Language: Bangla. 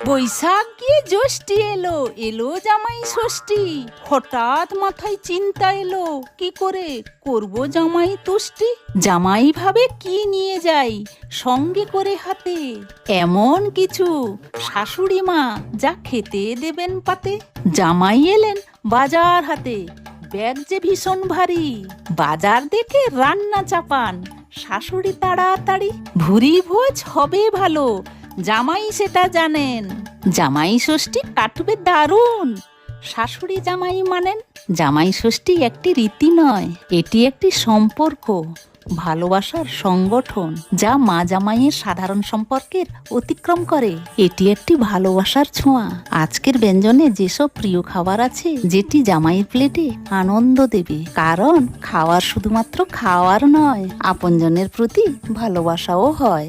বৈশাখ গিয়ে জ্যৈষ্ঠী এলো, এলো জামাই ষষ্ঠী। হঠাৎ মাথায় চিন্তা এলো, কি করে করব জামাই তুষ্টি। জামাই ভাবে কি নিয়ে যাই সঙ্গে করে হাতে, এমন কিছু শাশুড়ি মা যা খেতে দেবেন পাতে। জামাই এলেন বাজার হাতে, ব্যাগ যে ভীষণ ভারী। বাজার দেখে রান্না চাপান, শাশুড়ি তাড়াতাড়ি। ভুরি ভোজ হবে ভালো, জামাই সেটা জানেন। জামাই ষষ্ঠী কাটবে দারুণ, শাশুড়ি জামাই মানেন। জামাই ষষ্ঠী একটি রীতি নয়, এটি একটি সম্পর্ক, ভালোবাসার সংগঠন, যা মা জামাইয়ের সাধারণ সম্পর্কের অতিক্রম করে। এটি একটি ভালোবাসার ছোঁয়া। আজকের ব্যঞ্জনে যেসব প্রিয় খাবার আছে, যেটি জামাইয়ের প্লেটে আনন্দ দেবে। কারণ খাওয়ার শুধুমাত্র খাওয়ার নয়, আপনজনের প্রতি ভালোবাসাও হয়।